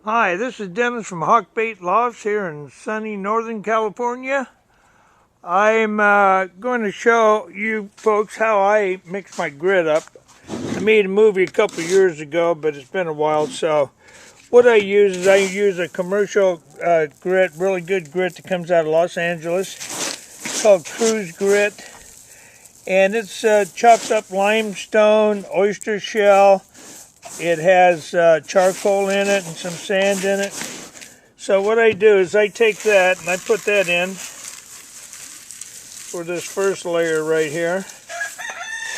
Hi, this is Dennis from Hawkbait Lofts here in sunny Northern California. I'm going to show you folks how I mix my grit up. I made a movie a couple years ago, but it's been a while, so what I use is I use a commercial grit, really good grit that comes out of Los Angeles. It's called Cruise Grit, and it's chopped up limestone, oyster shell. It has charcoal in it and some sand in it. So what I do is I take that and I put that in for this first layer right here.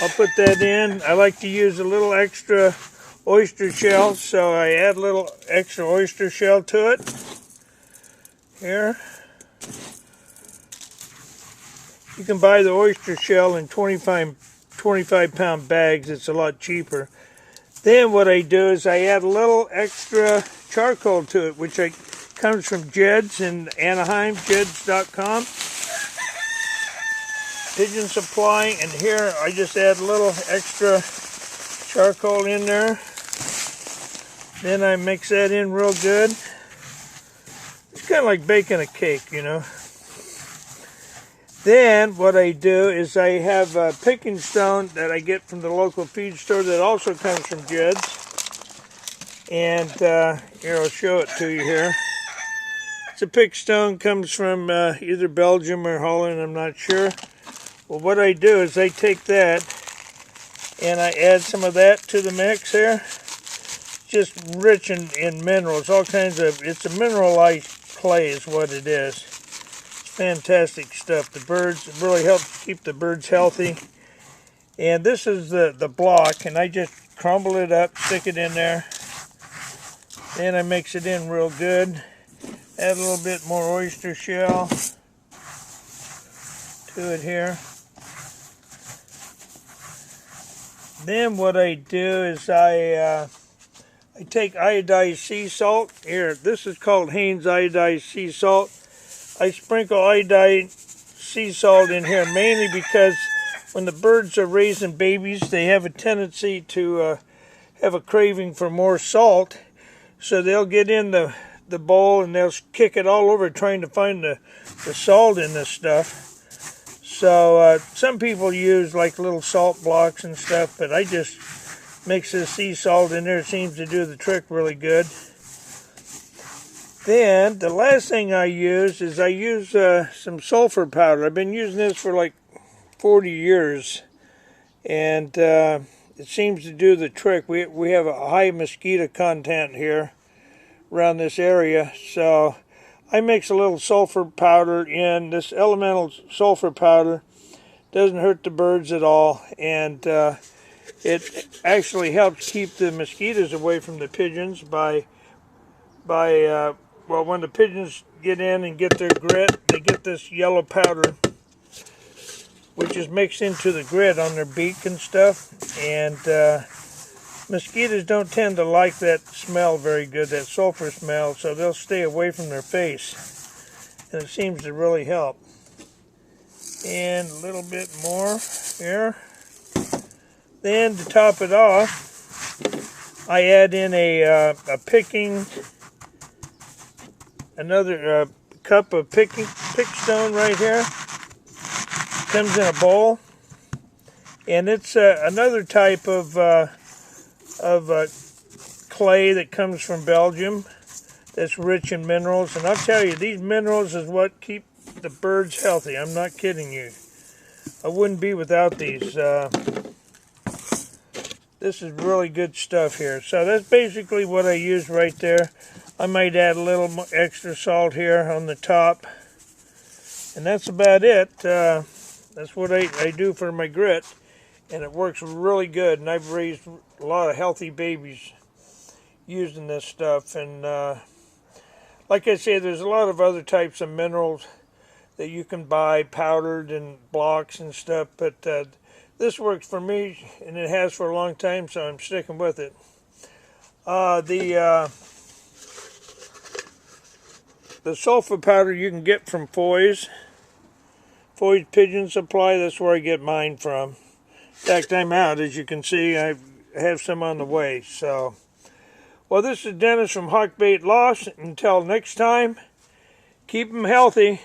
I'll put that in. I like to use a little extra oyster shell, so I add a little extra oyster shell to it. Here. You can buy the oyster shell in 25-pound bags. It's a lot cheaper. Then what I do is I add a little extra charcoal to it, which comes from Jed's in Anaheim, jeds.com. Pigeon Supply, and here I just add a little extra charcoal in there. Then I mix that in real good. It's kind of like baking a cake, you know. Then what I do is I have a picking stone that I get from the local feed store that also comes from Jed's. And here, I'll show it to you here. It's a pick stone, comes from either Belgium or Holland, I'm not sure. Well, what I do is I take that and I add some of that to the mix here. Just rich in minerals, all kinds of, it's a mineralized clay is what it is. Fantastic stuff. The birds, it really helps keep the birds healthy. And this is the block, and I just crumble it up, stick it in there. Then I mix it in real good. Add a little bit more oyster shell to it here. Then what I do is I take iodized sea salt. Here, this is called Haynes iodized sea salt. I sprinkle iodized sea salt in here mainly because when the birds are raising babies, they have a tendency to have a craving for more salt. So they'll get in the bowl and they'll kick it all over trying to find the salt in this stuff. So some people use like little salt blocks and stuff, but I just mix this sea salt in there. It seems to do the trick really good. Then, the last thing I use is I use some sulfur powder. I've been using this for like 40 years, and it seems to do the trick. We have a high mosquito content here around this area, so I mix a little sulfur powder in. This elemental sulfur powder doesn't hurt the birds at all, and it actually helps keep the mosquitoes away from the pigeons by well, when the pigeons get in and get their grit, they get this yellow powder, which is mixed into the grit on their beak and stuff. And mosquitoes don't tend to like that smell very good, that sulfur smell, so they'll stay away from their face. And it seems to really help. And a little bit more here. Then to top it off, I add in a picking. Another cup of pick stone right here. Comes in a bowl, and it's another type of clay that comes from Belgium that's rich in minerals. And I'll tell you, these minerals is what keep the birds healthy. I'm not kidding you. I wouldn't be without these. This is really good stuff here. So that's basically what I use right there. I might add a little extra salt here on the top. And that's about it. That's what I do for my grit. And it works really good. And I've raised a lot of healthy babies using this stuff. And like I say, there's a lot of other types of minerals that you can buy powdered and blocks and stuff. But this works for me, and it has for a long time, so I'm sticking with it. The sulfur powder you can get from Foy's Pigeon Supply. That's where I get mine from. In fact, I'm out, as you can see. I have some on the way. So Well, this is Dennis from Hawkbait Lost. Until next time, keep them healthy.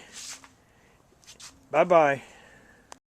Bye-bye.